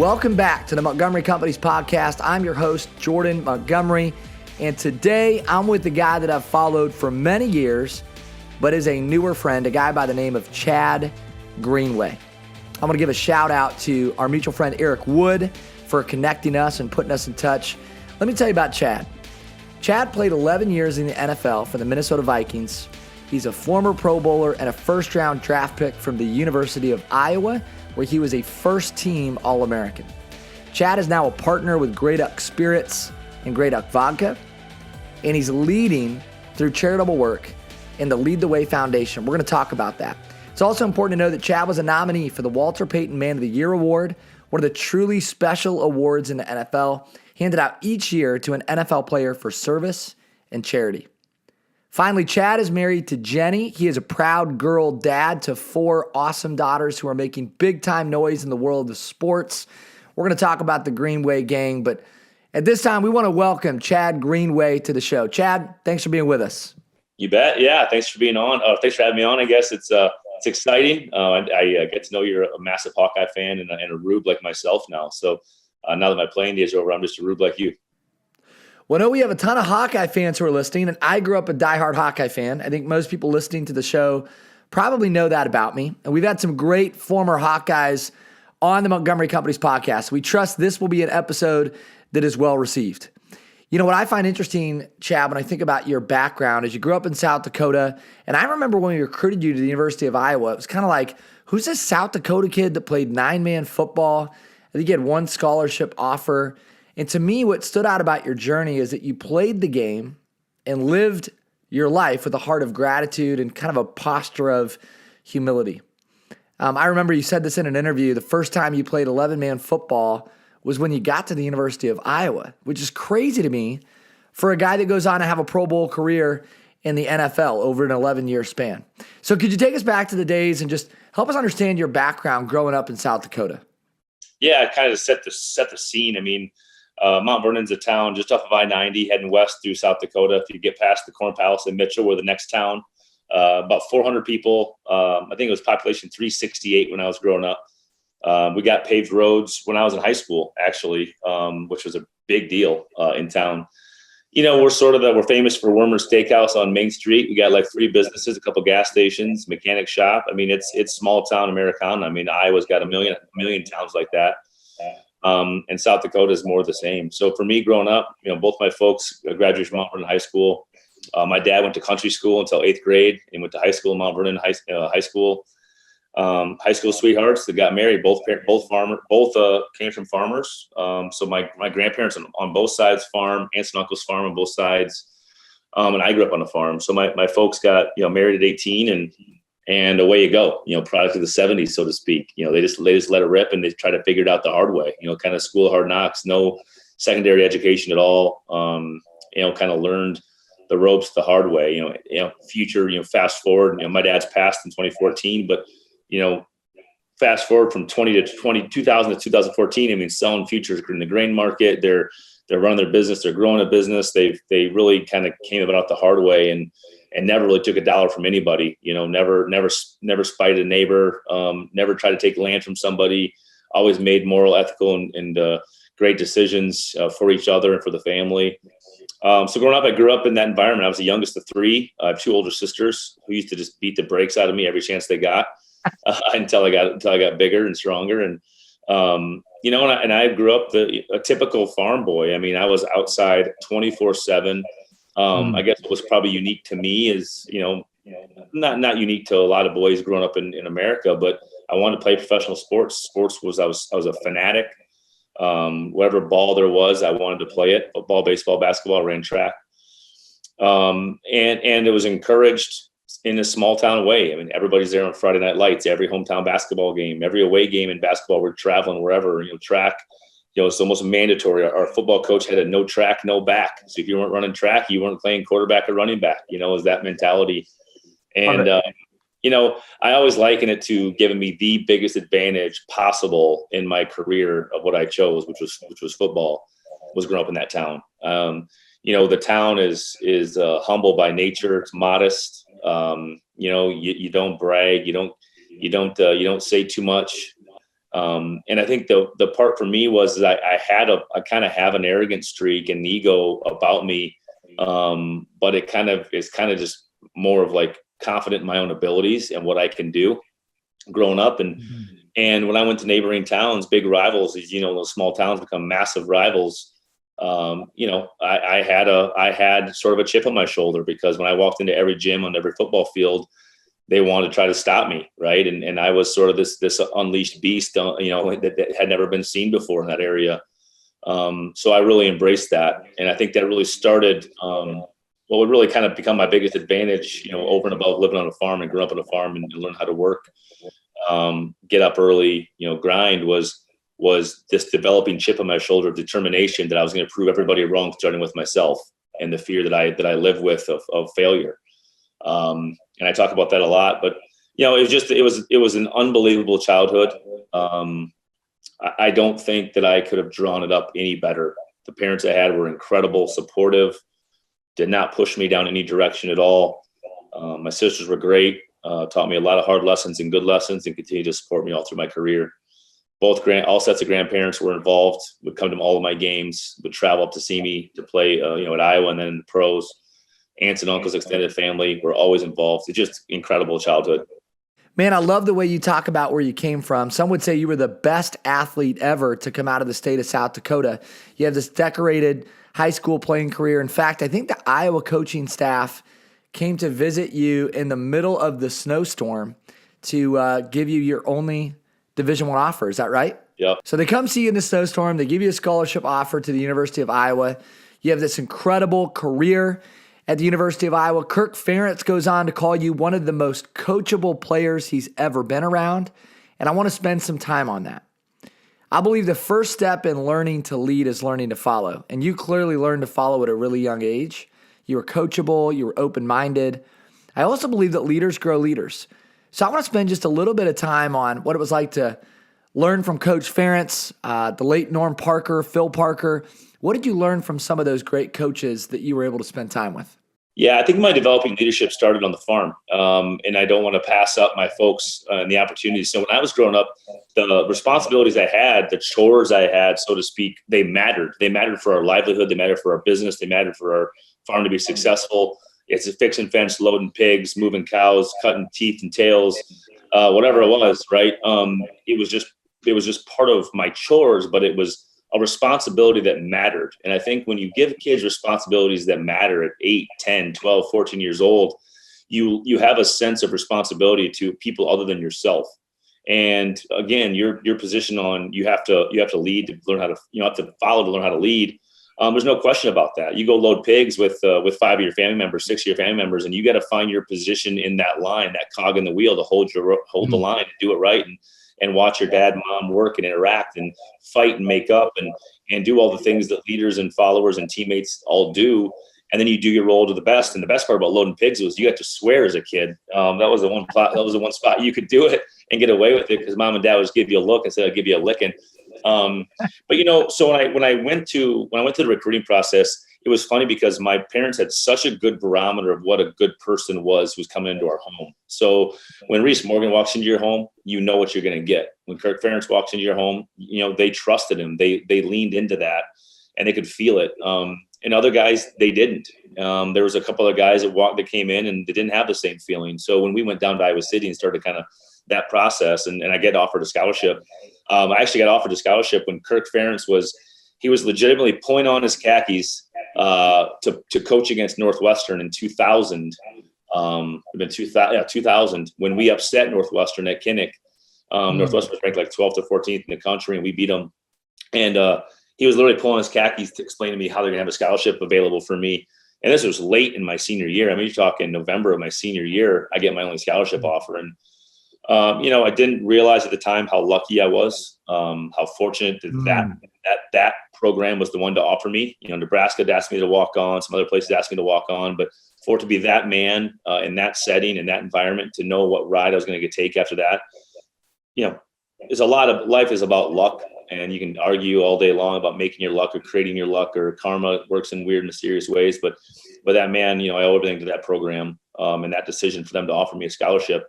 Welcome back to the Montgomery Companies podcast. I'm your host, Jordan Montgomery, and today I'm with the guy that I've followed for many years, but is a newer friend, a guy by the name of Chad Greenway. I'm going to give a shout out to our mutual friend, Eric Wood, for connecting us and putting us in touch. Let me tell you about Chad. Chad played 11 years in the NFL for the Minnesota Vikings. He's a former Pro Bowler and a first-round draft pick from the University of Iowa, where he was a first-team All-American. Chad is now a partner with Grey Duck Spirits and Grey Duck Vodka, and he's leading through charitable work in the Lead the Way Foundation. We're going to talk about that. It's also important to know that Chad was a nominee for the Walter Payton Man of the Year Award, one of the truly special awards in the NFL, handed out each year to an NFL player for service and charity. Finally, Chad is married to Jenny. He is a proud girl dad to 4 awesome daughters who are making big-time noise in the world of sports. We're going to talk about the Greenway gang, but at this time, we want to welcome Chad Greenway to the show. Chad, thanks for being with us. You bet. Yeah, thanks for being on. Thanks for having me on. I guess it's exciting. I get to know you're a massive Hawkeye fan and a Rube like myself now. So now that my playing days are over, I'm just a Rube like you. Well, no, we have a ton of Hawkeye fans who are listening, and I grew up a diehard Hawkeye fan. I think most people listening to the show probably know that about me. And we've had some great former Hawkeyes on the Montgomery Companies podcast. We trust this will be an episode that is well received. You know, what I find interesting, Chad, when I think about your background is you grew up in South Dakota, and I remember when we recruited you to the University of Iowa, it was kind of like, who's this South Dakota kid that played 9-man football? I think you had one scholarship offer. And to me, what stood out about your journey is that you played the game and lived your life with a heart of gratitude and kind of a posture of humility. I remember you said this in an interview, the first time you played 11-man football was when you got to the University of Iowa, which is crazy to me for a guy that goes on to have a Pro Bowl career in the NFL over an 11-year span. So could you take us back to the days and just help us understand your background growing up in South Dakota? Yeah, kind of set the scene. I mean, Mount Vernon's a town just off of I-90 heading west through South Dakota. If you get past the Corn Palace in Mitchell, we're the next town. About 400 people. I think it was population 368 when I was growing up. We got paved roads when I was in high school, actually, which was a big deal in town. You know, we're famous for Wormer's Steakhouse on Main Street. We got like 3 businesses, a couple gas stations, mechanic shop. I mean, it's small town Americana. I mean, Iowa's got a million towns like that. And South Dakota is more the same. So for me growing up, you know, both my folks graduated from Mount Vernon High School. My dad went to country school until 8th grade and went to high school, Mount Vernon High School. High school sweethearts that got married, both came from farmers. So my grandparents on both sides farm, aunts and uncles farm on both sides. And I grew up on a farm. So my folks got, you know, married at 18 and away you go, you know, product of the 70s, so to speak. You know, they just let it rip and they try to figure it out the hard way, you know, kind of school of hard knocks, no secondary education at all. You know, kind of learned the ropes the hard way, future, fast forward, my dad's passed in 2014, but, fast forward from 2000 to 2014, I mean, selling futures in the grain market, they're running their business, they're growing a business. They really kind of came about the hard way and never really took a dollar from anybody, never spited a neighbor, never tried to take land from somebody, always made moral, ethical, and great decisions for each other and for the family. So growing up, I grew up in that environment. I was the youngest of 3. I have 2 older sisters who used to just beat the brakes out of me every chance they got until I got bigger and stronger. And, and I grew up a typical farm boy. I mean, I was outside 24/7. I guess what was probably unique to me is, not unique to a lot of boys growing up in America, but I wanted to play professional sports. I was a fanatic. Whatever ball there was, I wanted to play it. Football, baseball, basketball, ran track. And it was encouraged in a small town way. I mean, everybody's there on Friday night lights, every hometown basketball game, every away game in basketball, we're traveling wherever, track, it's almost mandatory. Our football coach had a no track, no back. So if you weren't running track, you weren't playing quarterback or running back, is that mentality. And, I always liken it to giving me the biggest advantage possible in my career of what I chose, which was football, was growing up in that town. The town is humble by nature. It's modest. You don't brag. You don't say too much. And I think the part for me was that I kind of have an arrogant streak and ego about me. But it is kind of just more of like confident in my own abilities and what I can do growing up. And when I went to neighboring towns, big rivals, those small towns become massive rivals. I had sort of a chip on my shoulder because when I walked into every gym on every football field, they wanted to try to stop me. Right. And I was sort of this unleashed beast, that had never been seen before in that area. So I really embraced that. And I think that really started, what would really kind of become my biggest advantage, over and above living on a farm and growing up on a farm and learn how to work, get up early, grind was this developing chip on my shoulder of determination that I was going to prove everybody wrong, starting with myself and the fear that I live with of failure. And I talk about that a lot, but it was an unbelievable childhood. I don't think that I could have drawn it up any better. The parents I had were incredible, supportive, did not push me down any direction at all. My sisters were great, taught me a lot of hard lessons and good lessons, and continued to support me all through my career. All sets of grandparents were involved, would come to all of my games, would travel up to see me to play, at Iowa and then in the pros. Aunts and uncles, extended family were always involved. It's just incredible childhood. Man, I love the way you talk about where you came from. Some would say you were the best athlete ever to come out of the state of South Dakota. You have this decorated high school playing career. In fact, I think the Iowa coaching staff came to visit you in the middle of the snowstorm to give you your only Division I offer. Is that right? Yep. So they come see you in the snowstorm. They give you a scholarship offer to the University of Iowa. You have this incredible career at the University of Iowa. Kirk Ferentz goes on to call you one of the most coachable players he's ever been around. And I want to spend some time on that. I believe the first step in learning to lead is learning to follow. And you clearly learned to follow at a really young age. You were coachable. You were open-minded. I also believe that leaders grow leaders. So I want to spend just a little bit of time on what it was like to learn from Coach Ferentz, the late Norm Parker, Phil Parker. What did you learn from some of those great coaches that you were able to spend time with? Yeah, I think my developing leadership started on the farm, and I don't want to pass up my folks and the opportunities. So when I was growing up, the responsibilities I had, the chores I had, so to speak, they mattered. They mattered for our livelihood. They mattered for our business. They mattered for our farm to be successful. It's a fixing fence, loading pigs, moving cows, cutting teeth and tails, whatever it was, right? It was just part of my chores, but it was a responsibility that mattered. And I think when you give kids responsibilities that matter at 8, 10, 12, 14 years old, you have a sense of responsibility to people other than yourself. And again, your position on you have to lead to learn how to, have to follow to learn how to lead. There's no question about that. You go load pigs with 5 of your family members, 6 of your family members, and you got to find your position in that line, that cog in the wheel to hold the line and do it right. And watch your dad and mom work and interact and fight and make up and do all the things that leaders and followers and teammates all do. And then you do your role to the best. And the best part about loading pigs was you got to swear as a kid. That was the one spot you could do it and get away with it because mom and dad would just give you a look instead of give you a licking. But so when I went to the recruiting process, it was funny because my parents had such a good barometer of what a good person was who's coming into our home. So when Reese Morgan walks into your home, you know what you're going to get. When Kirk Ferentz walks into your home, they trusted him. They leaned into that and they could feel it. And other guys, they didn't. There was a couple of guys that came in and they didn't have the same feeling. So when we went down to Iowa City and started kind of that process and I get offered a scholarship, I actually got offered a scholarship when Kirk Ferentz was legitimately pulling on his khakis to coach against Northwestern in 2000. 2000 when we upset Northwestern at Kinnick. Northwestern was ranked like 12th or 14th in the country, and we beat them. And he was literally pulling his khakis to explain to me how they're going to have a scholarship available for me. And this was late in my senior year. I mean, you're talking November of my senior year, I get my only scholarship offer. And I didn't realize at the time how lucky I was, how fortunate that program was the one to offer me. Nebraska asked me to walk on, some other places asked me to walk on, but for it to be that man in that setting, in that environment, to know what ride I was going to take after that, there's a lot of life is about luck, and you can argue all day long about making your luck or creating your luck or karma works in weird, mysterious ways. But that man, I owe everything to that program and that decision for them to offer me a scholarship.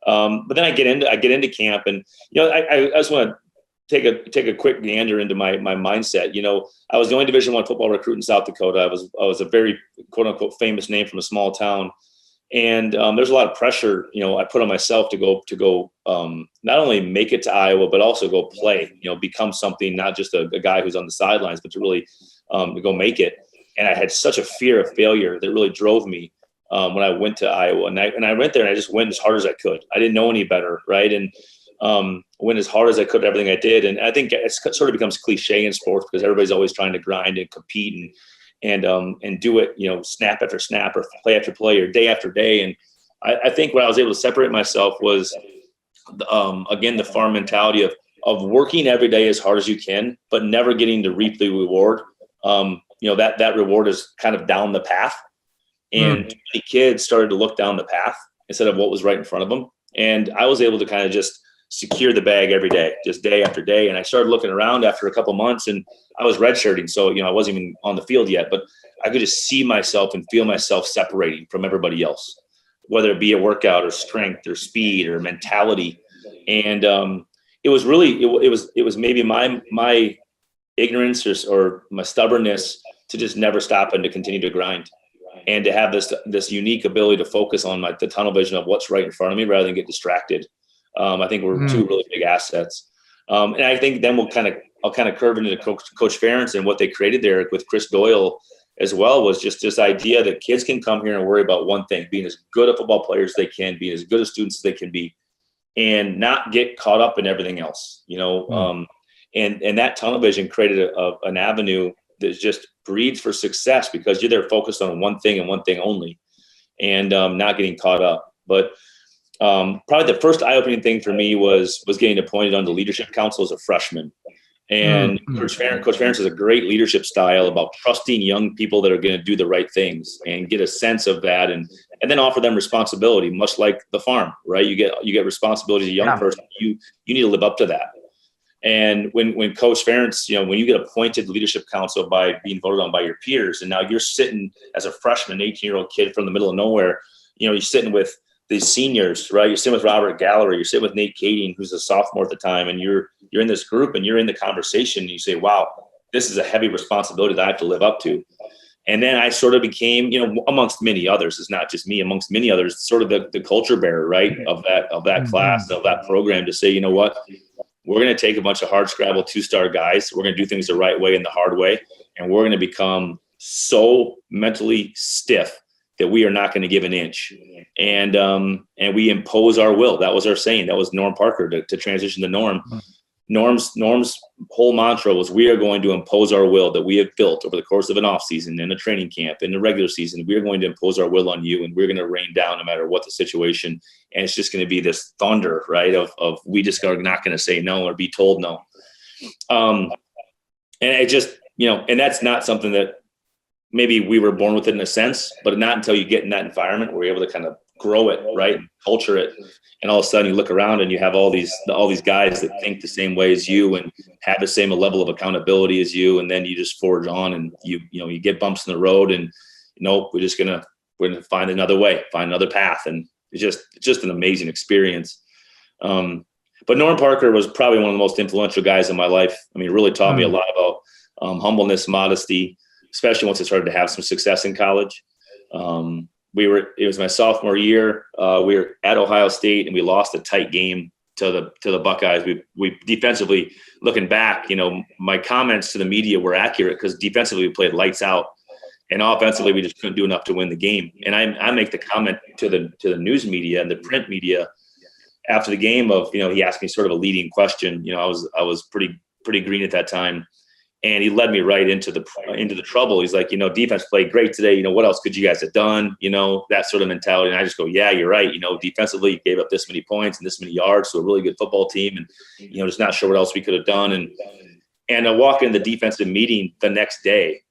But then I get into camp, and I just want to take a quick gander into my mindset. I was the only Division I football recruit in South Dakota. I was a very quote unquote famous name from a small town, and there's a lot of pressure I put on myself to go not only make it to Iowa but also go play. Become something, not just a guy who's on the sidelines, but to really to go make it. And I had such a fear of failure that really drove me when I went to Iowa. And I went there and I just went as hard as I could. I didn't know any better, right? And went as hard as I could at everything I did. And I think it sort of becomes cliche in sports because everybody's always trying to grind and compete and do it, snap after snap or play after play or day after day. And I think what I was able to separate myself was, again, the farm mentality of working every day as hard as you can, but never getting to reap the reward. That reward is kind of down the path. And too many kids started to look down the path instead of what was right in front of them. And I was able to kind of just secure the bag every day, just day after day. And I started looking around after a couple months, and I was redshirting. So, I wasn't even on the field yet, but I could just see myself and feel myself separating from everybody else, whether it be a workout or strength or speed or mentality. And it was really, it was maybe my ignorance or my stubbornness to just never stop and to continue to grind and to have this unique ability to focus on the tunnel vision of what's right in front of me rather than get distracted. I think we're two really big assets. And I think then I'll kind of curve into Coach Ferentz and what they created there with Chris Doyle as well, was just this idea that kids can come here and worry about one thing, being as good a football players as they can, being as good as students as they can be, and not get caught up in everything else, and that tunnel vision created an avenue that just breeds for success because you're there focused on one thing and one thing only, and not getting caught up. But probably the first eye-opening thing for me was getting appointed on the leadership council as a freshman. And Coach Ferentz has a great leadership style about trusting young people that are going to do the right things and get a sense of that, and then offer them responsibility, much like the farm, right? You get responsibility as a young person. You need to live up to that. And when Coach Ferentz, when you get appointed to leadership council by being voted on by your peers, and now you're sitting as a freshman, 18-year-old kid from the middle of nowhere, you're sitting with these seniors, right? You're sitting with Robert Gallery, you're sitting with Nate Kading, who's a sophomore at the time, and you're in this group and you're in the conversation and you say, wow, this is a heavy responsibility that I have to live up to. And then I sort of became, amongst many others, it's not just me, amongst many others, sort of the culture bearer, right, of that class, of that program, to say, you know what, we're going to take a bunch of hard scrabble 2-star guys. We're going to do things the right way and the hard way. And we're going to become so mentally stiff that we are not going to give an inch. And we impose our will. That was our saying. That was Norm Parker to transition to Norm. Norm's whole mantra was, we are going to impose our will that we have built over the course of an off season, in a training camp, in the regular season. We are going to impose our will on you, and we're going to rain down no matter what the situation. And it's just going to be this thunder, right? Of we just are not going to say no or be told no. And it just, and that's not something that maybe we were born with it in a sense, but not until you get in that environment where you're able to kind of grow it, right? And culture it. And all of a sudden you look around and you have all these guys that think the same way as you and have the same level of accountability as you. And then you just forge on, and you get bumps in the road, and we're going to find another way, find another path. And it's just an amazing experience. But Norm Parker was probably one of the most influential guys in my life. I mean, it really taught me a lot about humbleness, modesty, especially once I started to have some success in college. It was my sophomore year. We were at Ohio State and we lost a tight game to the Buckeyes. We defensively, looking back, my comments to the media were accurate because defensively we played lights out, and offensively we just couldn't do enough to win the game. And I make the comment to the news media and the print media after the game of, he asked me sort of a leading question. I was pretty green at that time. And he led me right into the trouble. He's like, defense played great today. What else could you guys have done? That sort of mentality. And I just go, yeah, you're right. Defensively, you gave up this many points and this many yards to a really good football team. And, just not sure what else we could have done. And I walk in the defensive meeting the next day,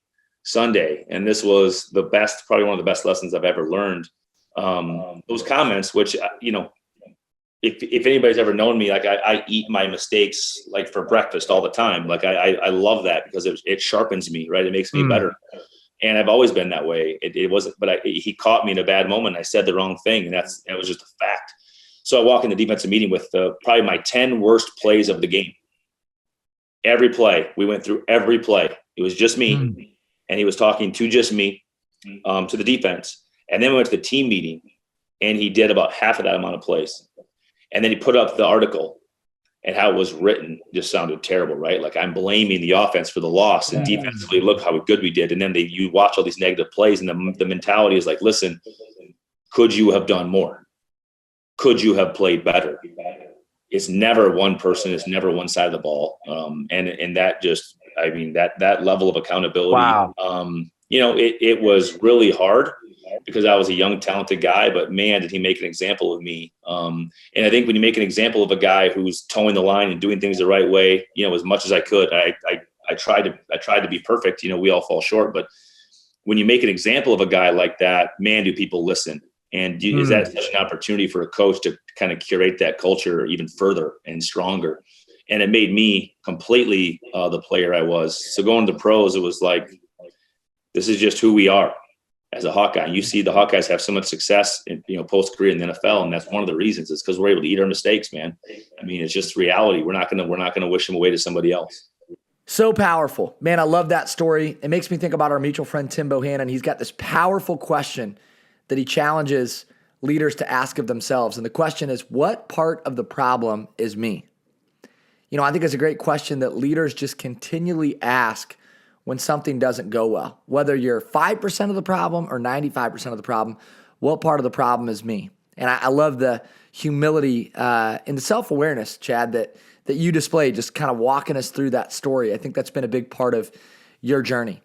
Sunday. And this was probably one of the best lessons I've ever learned. Those comments, which, if anybody's ever known me, like I eat my mistakes like for breakfast all the time. Like I love that because it sharpens me, right? It makes me better. And I've always been that way. It wasn't, but he caught me in a bad moment. I said the wrong thing, and that was just a fact. So I walk in the defensive meeting with probably my 10 worst plays of the game. Every play, we went through every play. It was just me, and he was talking to just me, to the defense. And then we went to the team meeting, and he did about half of that amount of plays. And then he put up the article, and how it was written just sounded terrible, right? Like I'm blaming the offense for the loss, and defensively, look how good we did. And then you watch all these negative plays, and the mentality is like, listen, could you have done more? Could you have played better? It's never one person. It's never one side of the ball. And that just, I mean, that level of accountability, Wow. It was really hard because I was a young, talented guy, but man, did he make an example of me. And I think when you make an example of a guy who's towing the line and doing things the right way, as much as I could, I tried to be perfect. We all fall short, but when you make an example of a guy like that, man, do people listen. And is that such an opportunity for a coach to kind of curate that culture even further and stronger? And it made me completely the player I was. So going to the pros, it was like, this is just who we are as a Hawkeye. You see the Hawkeyes have so much success in, post-career in the NFL, and that's one of the reasons. It's because we're able to eat our mistakes, man. I mean, it's just reality. We're not gonna wish them away to somebody else. So powerful. Man, I love that story. It makes me think about our mutual friend, Tim Bohannon. He's got this powerful question that he challenges leaders to ask of themselves. And the question is, what part of the problem is me? I think it's a great question that leaders just continually ask when something doesn't go well. Whether you're 5% of the problem or 95% of the problem, what part of the problem is me? And I love the humility and the self-awareness, Chad, that you displayed, just kind of walking us through that story. I think that's been a big part of your journey.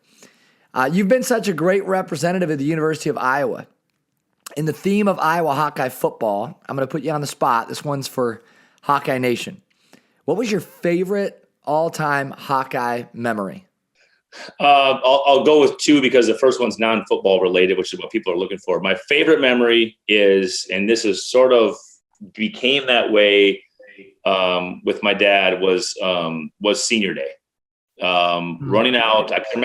You've been such a great representative of the University of Iowa. In the theme of Iowa Hawkeye football, I'm going to put you on the spot. This one's for Hawkeye Nation. What was your favorite all-time Hawkeye memory? I'll go with two because the first one's non-football related, which is what people are looking for. My favorite memory is, and this is sort of became that way with my dad, was senior day. Running out. I can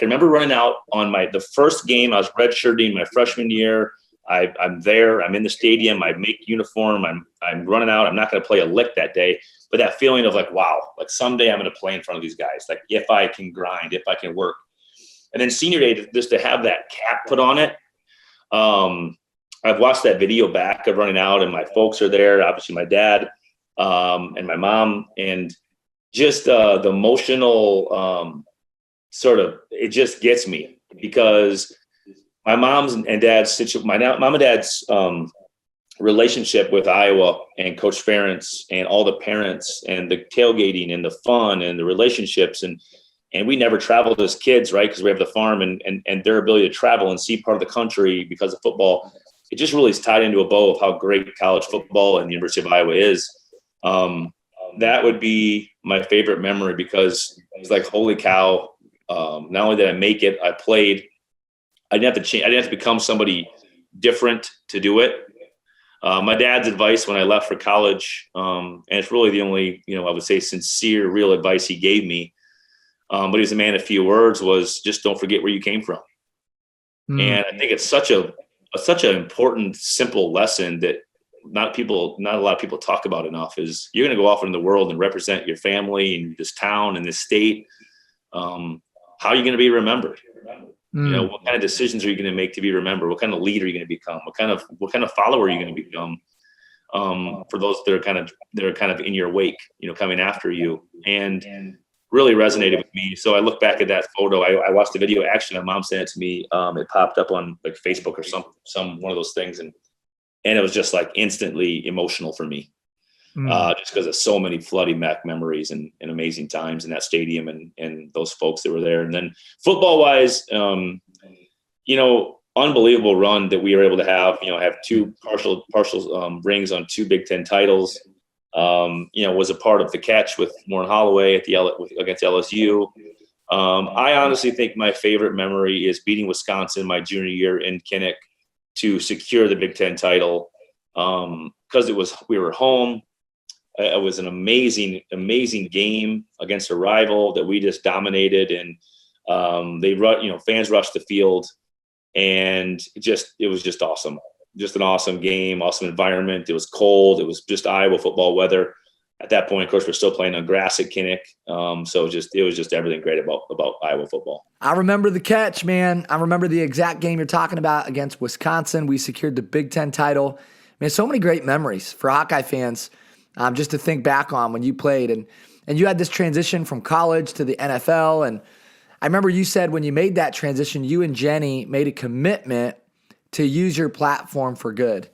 remember running out on the first game. I was redshirting my freshman year. I'm there. I'm in the stadium. I make uniform. I'm running out. I'm not going to play a lick that day. But that feeling of like, wow, like someday I'm going to play in front of these guys. Like if I can grind, if I can work. And then senior day, just to have that cap put on it. I've watched that video back of running out, and my folks are there. Obviously, my dad and my mom, and just the emotional sort of, it just gets me because my mom's and dad's mom and dad's relationship with Iowa and Coach Ferentz and all the parents and the tailgating and the fun and the relationships and we never traveled as kids, right? Because we have the farm and their ability to travel and see part of the country because of football. It just really is tied into a bow of how great college football and the University of Iowa is. That would be my favorite memory because it's like, holy cow. Not only did I make it, I played. I didn't have to change. I didn't have to become somebody different to do it. My dad's advice when I left for college, and it's really the only, I would say sincere, real advice he gave me. But he was a man of few words, was just don't forget where you came from. And I think it's such an important, simple lesson that not a lot of people talk about enough. Is you're going to go off into the world and represent your family and this town and this state. How are you going to be remembered? What kind of decisions are you going to make to be remembered? What kind of leader are you going to become? What kind of follower are you going to become? For those that are kind of in your wake, coming after you, and really resonated with me. So I look back at that photo. I watched the video. Actually, my mom sent it to me. It popped up on like Facebook or some one of those things, and it was just like instantly emotional for me. Just because of so many floody Mac memories and amazing times in that stadium and those folks that were there. And then football wise, unbelievable run that we were able to have two partial rings on two Big Ten titles. Was a part of the catch with Warren Holloway against LSU. I honestly think my favorite memory is beating Wisconsin my junior year in Kinnick to secure the Big Ten title. Because we were home. It was an amazing, amazing game against a rival that we just dominated, and fans rushed the field, and it was just awesome. just an awesome game, awesome environment. It was cold. It was just Iowa football weather. At that point, of course, we're still playing on grass at Kinnick. So it was just everything great about Iowa football. I remember the catch, man. I remember the exact game you're talking about against Wisconsin. We secured the Big Ten title. Man, so many great memories for Hawkeye fans, just to think back on when you played. And you had this transition from college to the NFL. And I remember you said when you made that transition, you and Jenny made a commitment to use your platform for good.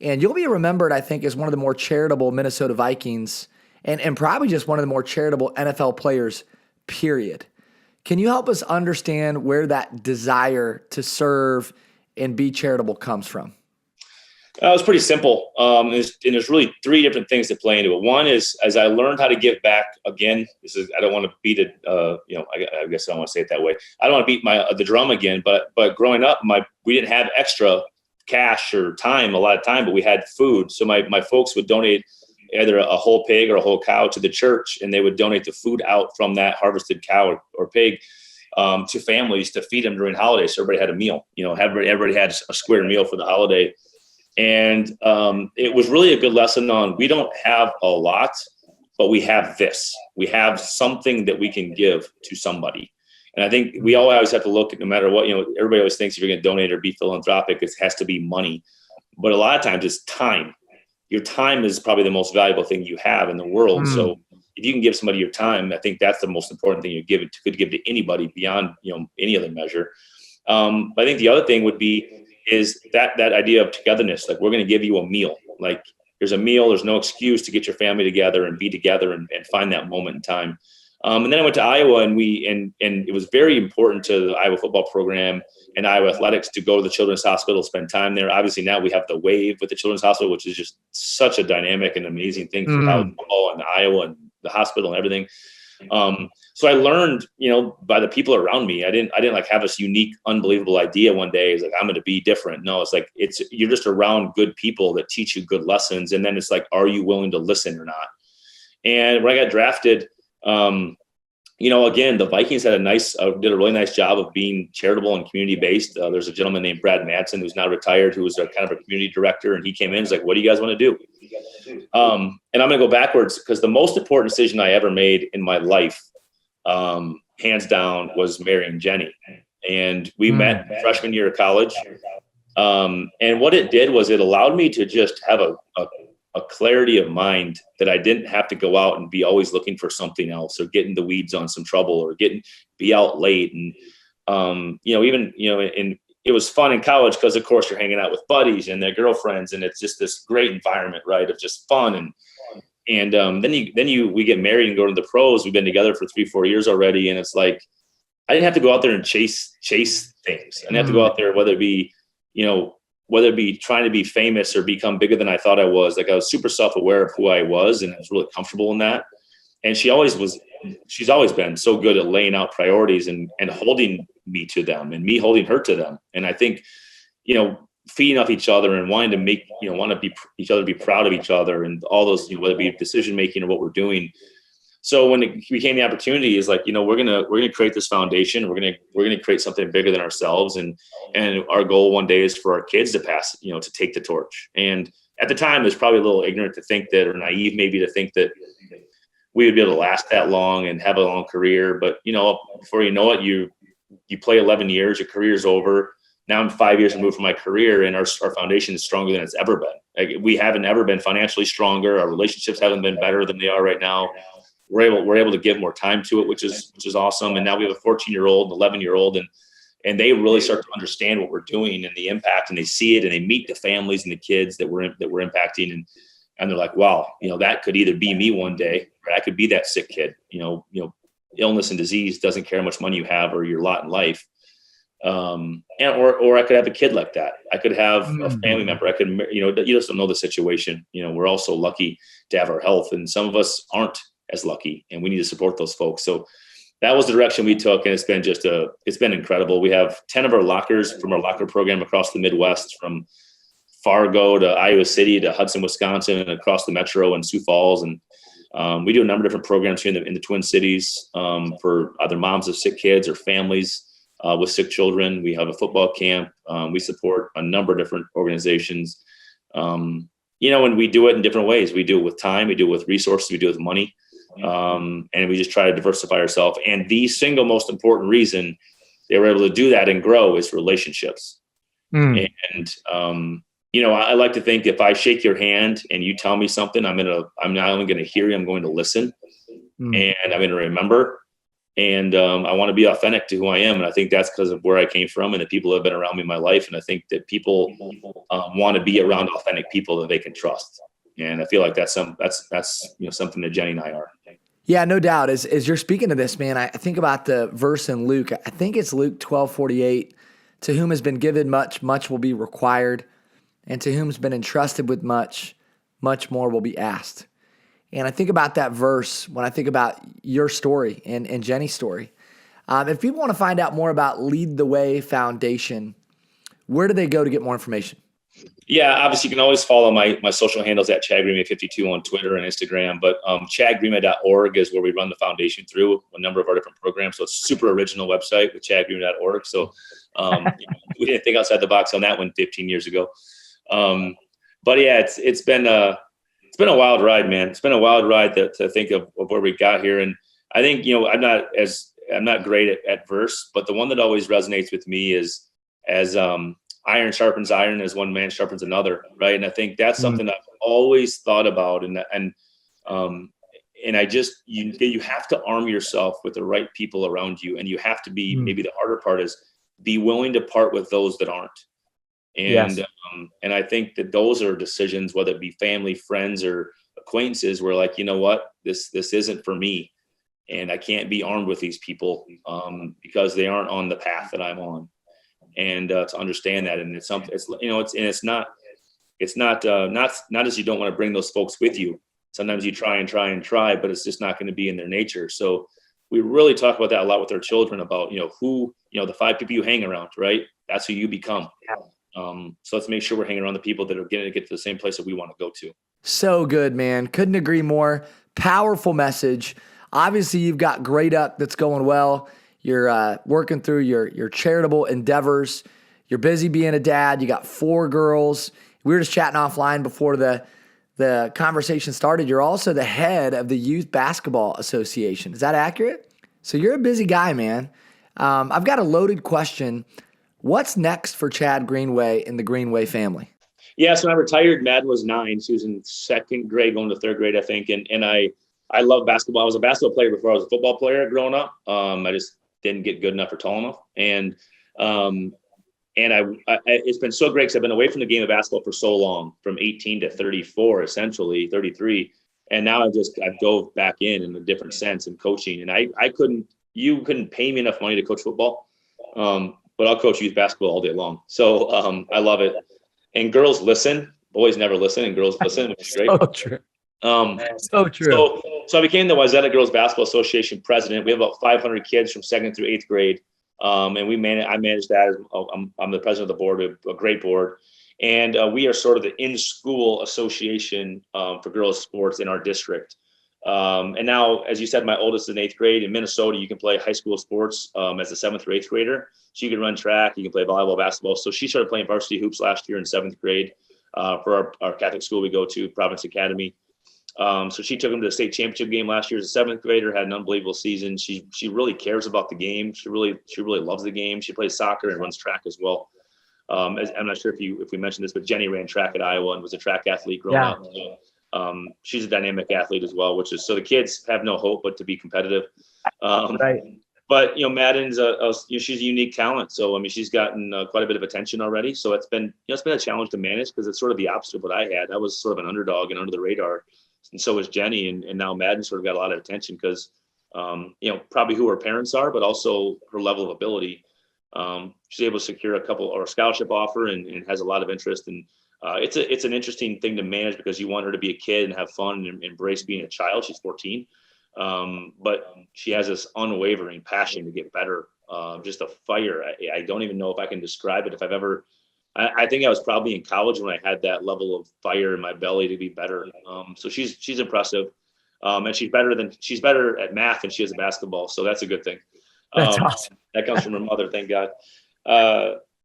And you'll be remembered, I think, as one of the more charitable Minnesota Vikings and probably just one of the more charitable NFL players, period. Can you help us understand where that desire to serve and be charitable comes from? It was pretty simple. There's really three different things that play into it. One is, as I learned how to give back, again, I don't want to beat it, I guess I don't want to say it that way. I don't want to beat the drum again, but growing up, we didn't have extra cash or time, a lot of time, but we had food. So my folks would donate either a whole pig or a whole cow to the church, and they would donate the food out from that harvested cow or pig to families to feed them during holidays. So everybody had a meal, everybody had a square meal for the holiday. And it was really a good lesson on, we don't have a lot, but we have this. We have something that we can give to somebody. And I think we always have to look at, no matter what, everybody always thinks if you're going to donate or be philanthropic, it has to be money. But a lot of times it's time. Your time is probably the most valuable thing you have in the world. So if you can give somebody your time, I think that's the most important thing you could give to anybody beyond, any other measure. But I think the other thing would be is that idea of togetherness. Like, we're going to give you a meal. Like, there's a meal. There's no excuse to get your family together and be together and find that moment in time. And then I went to Iowa, and it was very important to the Iowa football program and Iowa athletics to go to the Children's Hospital, spend time there. Obviously, now we have the Wave with the Children's Hospital, which is just such a dynamic and amazing thing for Iowa football and Iowa and the hospital and everything. So I learned, by the people around me. I didn't like have this unique, unbelievable idea one day. It's like, I'm going to be different. No, it's like, you're just around good people that teach you good lessons. And then it's like, are you willing to listen or not? And when I got drafted, again, the Vikings did a really nice job of being charitable and community based. There's a gentleman named Brad Madsen, who's now retired, who was kind of a community director. And he came in, he's like, what do you guys want to do? And I'm going to go backwards, because the most important decision I ever made in my life, hands down, was marrying Jenny. And we met freshman year of college. And what it did was it allowed me to just have a clarity of mind that I didn't have to go out and be always looking for something else, or get in the weeds on some trouble, or be out late. And, and it was fun in college because, of course, you're hanging out with buddies and their girlfriends, and it's just this great environment, right, of just fun. And then we get married and go to the pros. We've been together for 3-4 years already. And it's like, I didn't have to go out there and chase things. I didn't have to go out there, whether it be trying to be famous or become bigger than I thought I was. Like, I was super self-aware of who I was, and I was really comfortable in that. And she's always been so good at laying out priorities and holding me to them, and me holding her to them. And I think, feeding off each other and wanting to want to be each other, be proud of each other, and all those, whether it be decision-making or what we're doing. So when it became the opportunity, is like, we're gonna create this foundation. We're gonna create something bigger than ourselves, and our goal one day is for our kids to pass, to take the torch. And at the time, it was probably a little ignorant to think that, or naive maybe to think that we would be able to last that long and have a long career. But before you know it, you play 11 years, your career's over. Now I'm 5 years removed from my career, and our foundation is stronger than it's ever been. Like, we haven't ever been financially stronger. Our relationships haven't been better than they are right now. We're able to give more time to it, which is awesome. And now we have a 14-year-old, 11-year-old, and they really start to understand what we're doing and the impact, and they see it, and they meet the families and the kids that we're impacting, and they're like, wow, that could either be me one day, or I could be that sick kid. Illness and disease doesn't care how much money you have or your lot in life. Or I could have a kid like that. I could have a family member. I could, you just don't know the situation. We're all so lucky to have our health, and some of us aren't as lucky, and we need to support those folks. So that was the direction we took. And it's been incredible. We have 10 of our lockers from our locker program across the Midwest, from Fargo to Iowa City to Hudson, Wisconsin, and across the metro and Sioux Falls. And we do a number of different programs here in the Twin Cities for either moms of sick kids or families. with sick children. We have a football camp. We support a number of different organizations. And we do it in different ways. We do it with time. We do it with resources. We do it with money. And we just try to diversify ourselves. And the single most important reason they were able to do that and grow is relationships. And, I like to think if I shake your hand and you tell me something, I'm not only going to hear you, I'm going to listen and I'm going to remember. And I want to be authentic to who I am. And I think that's because of where I came from and the people that have been around me in my life. And I think that people want to be around authentic people that they can trust. And I feel like that's something that Jenny and I are. Yeah, no doubt. As you're speaking to this, man, I think about the verse in Luke. I think it's Luke 12:48. To whom has been given much, much will be required. And to whom has been entrusted with much, much more will be asked. And I think about that verse when I think about your story and Jenny's story. If people want to find out more about Lead the Way Foundation, where do they go to get more information? Yeah, obviously you can always follow my social handles at Chad Greenway 52 on Twitter and Instagram, but chadgreenway.org is where we run the foundation through a number of our different programs. So it's a super original website with chadgreenway.org. So we didn't think outside the box on that one 15 years ago. But yeah, it's been a wild ride, man. It's been a wild ride to think of where we got here. And I think, I'm not great at verse, but the one that always resonates with me is as iron sharpens iron as one man sharpens another. Right. And I think that's something I've always thought about. And you have to arm yourself with the right people around you. And you have to be, maybe the harder part is be willing to part with those that aren't. And, and I think that those are decisions, whether it be family, friends, or acquaintances, where like, you know what, this isn't for me. And I can't be armed with these people because they aren't on the path that I'm on. And to understand that, and it's something, it's not as you don't want to bring those folks with you. Sometimes you try, but it's just not going to be in their nature. So we really talk about that a lot with our children about, who, the 5 people you hang around, right? That's who you become. So let's make sure we're hanging around the people that are going to get to the same place that we want to go to. So good, man. Couldn't agree more. Powerful message. Obviously, you've got Great Up that's going well. You're working through your charitable endeavors. You're busy being a dad. You got 4 girls. We were just chatting offline before the conversation started. You're also the head of the Youth Basketball Association. Is that accurate? So you're a busy guy, man. I've got a loaded question. What's next for Chad Greenway and the Greenway family? Yeah, so I retired. Madden was 9. She was in 2nd grade, going to 3rd grade, I think. And I love basketball. I was a basketball player before I was a football player growing up. I just didn't get good enough or tall enough. And it's been so great because I've been away from the game of basketball for so long, from 18 to 34, essentially 33. And now I've dove back in a different sense in coaching. And you couldn't pay me enough money to coach football. But I'll coach youth basketball all day long. So I love it. And girls listen. Boys never listen, and girls listen, which is great. So true. So true. So I became the Wayzata Girls Basketball Association president. We have about 500 kids from 2nd through 8th grade. And I manage that. I'm the president of the board, a great board. And we are sort of the in-school association for girls sports in our district. And now, as you said, my oldest is in 8th grade. In Minnesota, you can play high school sports as a 7th or 8th grader. So you can run track, you can play volleyball, basketball. So she started playing varsity hoops last year in 7th grade for our Catholic school we go to, Providence Academy. So she took him to the state championship game last year as a 7th grader, had an unbelievable season. She really cares about the game. She really loves the game. She plays soccer and runs track as well. I'm not sure if we mentioned this, but Jenny ran track at Iowa and was a track athlete growing up. So, she's a dynamic athlete as well, so the kids have no hope but to be competitive. Right. But Madden's she's a unique talent. So she's gotten quite a bit of attention already. So it's been a challenge to manage because it's sort of the opposite of what I had. I was sort of an underdog and under the radar, and so was Jenny. And now Madden sort of got a lot of attention because probably who her parents are, but also her level of ability. She's able to secure a scholarship offer and has a lot of interest. And it's an interesting thing to manage because you want her to be a kid and have fun and embrace being a child. She's 14. But she has this unwavering passion to get better, just a fire. I don't even know if I can describe it. I think I was probably in college when I had that level of fire in my belly to be better. So she's impressive. And she's better at math than she is at basketball. So that's a good thing. That's awesome. That comes from her mother, thank God.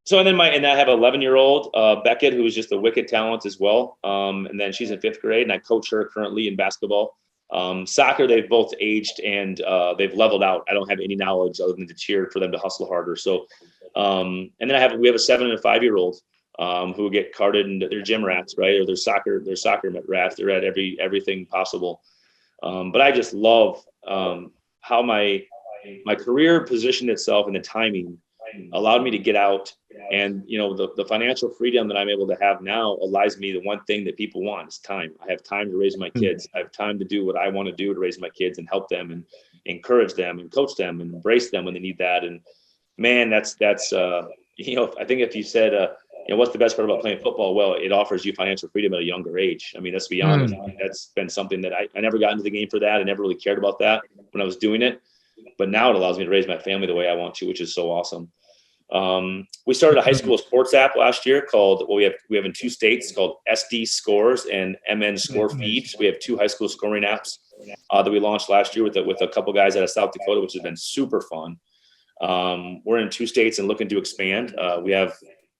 So and then I have an 11-year-old Beckett, who is just a wicked talent as well. And then she's in 5th grade, and I coach her currently in basketball. Soccer, they've both aged and they've leveled out. I don't have any knowledge other than to cheer for them to hustle harder. So, and then we have a 7 and a 5-year-old who get carted into their gym rats, right? Or their soccer rats. They're at everything possible. But I just love how my career positioned itself, and the timing allowed me to get out. And, the financial freedom that I'm able to have now allows me the one thing that people want is time. I have time to raise my kids. I have time to do what I want to do to raise my kids and help them and encourage them and coach them and embrace them when they need that. And man, that's I think if you said, what's the best part about playing football? Well, it offers you financial freedom at a younger age. I mean, let's be honest. That's been something that I never got into the game for that. I never really cared about that when I was doing it. But now it allows me to raise my family the way I want to, which is so awesome. We started a high school sports app last year called, we have in 2 states, called SD Scores and MN Score Feeds. We have 2 high school scoring apps that we launched last year with a couple guys out of South Dakota, which has been super fun. We're in 2 states and looking to expand. We have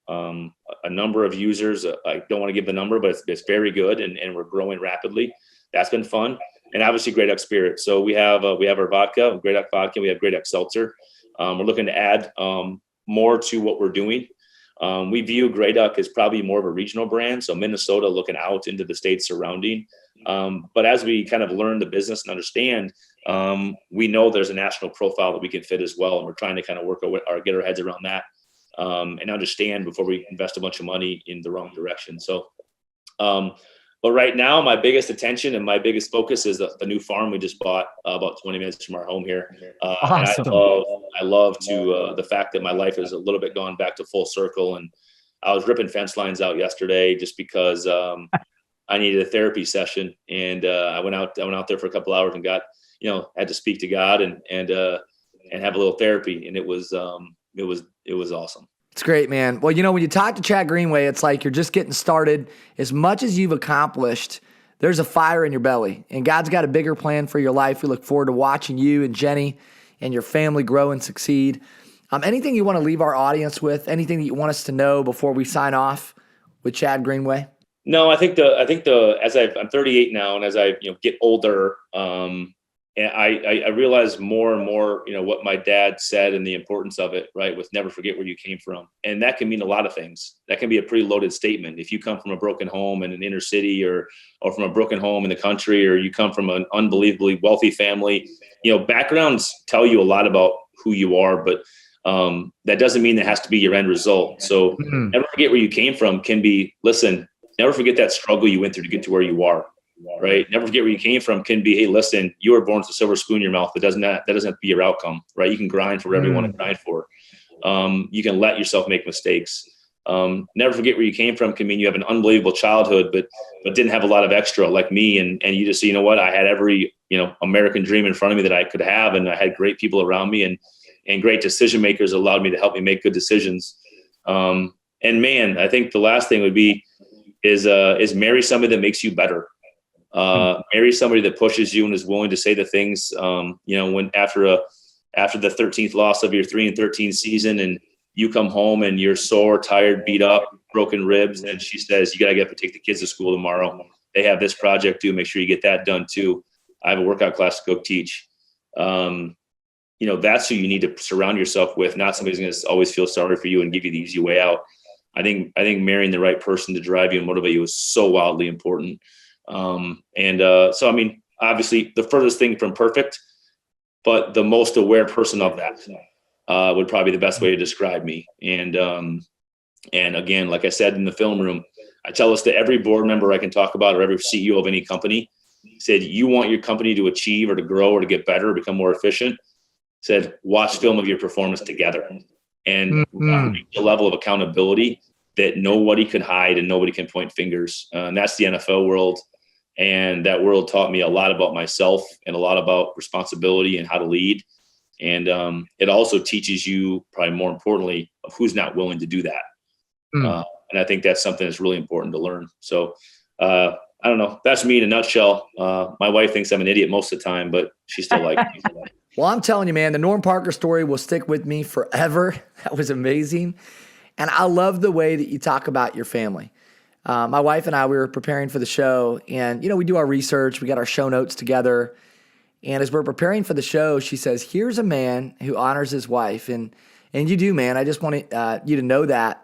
a number of users. I don't want to give the number, but it's very good, and we're growing rapidly. That's been fun. And obviously Great Duck Spirit. So we have our vodka, Great Duck Vodka. We have Great Duck Seltzer. We're looking to add more to what we're doing. We view Grey Duck as probably more of a regional brand. So Minnesota looking out into the states surrounding. But as we kind of learn the business and understand, we know there's a national profile that we can fit as well. And we're trying to kind of get our heads around that and understand before we invest a bunch of money in the wrong direction. So, but right now, my biggest attention and my biggest focus is the new farm we just bought about 20 minutes from our home here. Awesome. And I love the fact that my life has a little bit gone back to full circle. And I was ripping fence lines out yesterday just because I needed a therapy session. And I went out there for a couple hours and got, had to speak to God and have a little therapy. And it was awesome. It's great, man. Well, when you talk to Chad Greenway, it's like you're just getting started. As much as you've accomplished, there's a fire in your belly, and God's got a bigger plan for your life. We look forward to watching you and Jenny and your family grow and succeed. Anything you want to leave our audience with? Anything that you want us to know before we sign off with Chad Greenway? No, I think I'm 38 now, and as I get older, and I realize more and more, what my dad said and the importance of it, right? With never forget where you came from. And that can mean a lot of things. That can be a pretty loaded statement. If you come from a broken home in an inner city or from a broken home in the country, or you come from an unbelievably wealthy family, backgrounds tell you a lot about who you are, but that doesn't mean that has to be your end result. So never forget where you came from can be, listen, never forget that struggle you went through to get to where you are. Right. Never forget where you came from can be, hey, listen, you were born with a silver spoon in your mouth. That doesn't have to be your outcome. Right. You can grind for whatever you want to grind for. You can let yourself make mistakes. Never forget where you came from can mean you have an unbelievable childhood, but didn't have a lot of extra like me. And you just, I had every, American dream in front of me that I could have. And I had great people around me and great decision makers allowed me to help me make good decisions. And man, I think the last thing would be is marry somebody that makes you better. Marry somebody that pushes you and is willing to say the things, when after the 13th loss of your 3-13 season and you come home and you're sore, tired, beat up, broken ribs, and she says, you got to get up and take the kids to school tomorrow. They have this project due. Make sure you get that done too. I have a workout class to go teach. That's who you need to surround yourself with, not somebody who's going to always feel sorry for you and give you the easy way out. I think marrying the right person to drive you and motivate you is so wildly important. So, obviously the furthest thing from perfect, but the most aware person of that, would probably be the best way to describe me. And again, like I said, in the film room, I tell this to every board member I can talk about, or every CEO of any company. Said, you want your company to achieve or to grow or to get better, or become more efficient. Said, watch film of your performance together and reach a level of accountability that nobody can hide and nobody can point fingers. And that's the NFL world. And that world taught me a lot about myself and a lot about responsibility and how to lead. And it also teaches you, probably more importantly, of who's not willing to do that. And I think that's something that's really important to learn. So I don't know. That's me in a nutshell. My wife thinks I'm an idiot most of the time, but she still likes me. Well, I'm telling you, man, the Norm Parker story will stick with me forever. That was amazing. And I love the way that you talk about your family. My wife and I, we were preparing for the show, and, we do our research. We got our show notes together. And as we're preparing for the show, she says, here's a man who honors his wife. And you do, man. I just want you to know that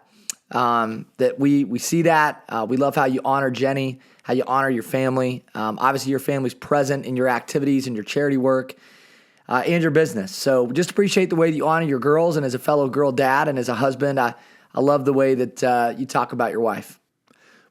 we see that. We love how you honor Jenny, how you honor your family. Obviously, your family's present in your activities and your charity work. And your business. So just appreciate the way that you honor your girls, and as a fellow girl dad and as a husband, I love the way that you talk about your wife.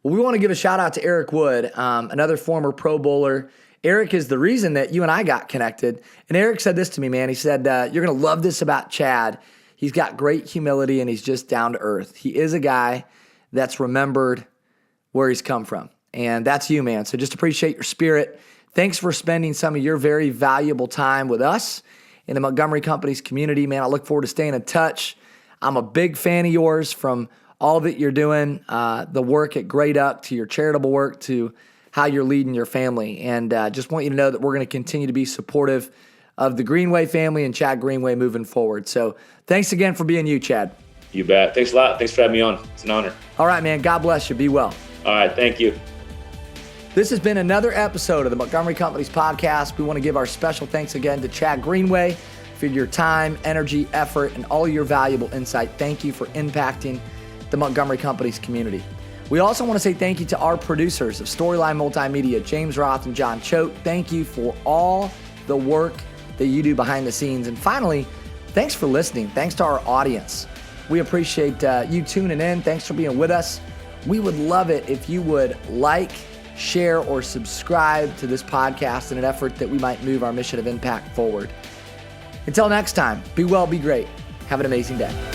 Well, we want to give a shout out to Eric Wood, another former Pro Bowler. Eric is the reason that you and I got connected. And Eric said this to me, man. He said, you're going to love this about Chad. He's got great humility and he's just down to earth. He is a guy that's remembered where he's come from. And that's you, man. So just appreciate your spirit. Thanks for spending some of your very valuable time with us in the Montgomery Companies community, man. I look forward to staying in touch. I'm a big fan of yours, from all that you're doing, the work at Great Up to your charitable work to how you're leading your family. And just want you to know that we're going to continue to be supportive of the Greenway family and Chad Greenway moving forward. So thanks again for being you, Chad. You bet. Thanks a lot. Thanks for having me on. It's an honor. All right, man. God bless you. Be well. All right. Thank you. This has been another episode of the Montgomery Companies podcast. We want to give our special thanks again to Chad Greenway for your time, energy, effort, and all your valuable insight. Thank you for impacting the Montgomery Companies community. We also want to say thank you to our producers of Storyline Multimedia, James Roth and John Choate. Thank you for all the work that you do behind the scenes. And finally, thanks for listening. Thanks to our audience. We appreciate you tuning in. Thanks for being with us. We would love it if you would like, share, or subscribe to this podcast in an effort that we might move our mission of impact forward. Until next time, be well, be great. Have an amazing day.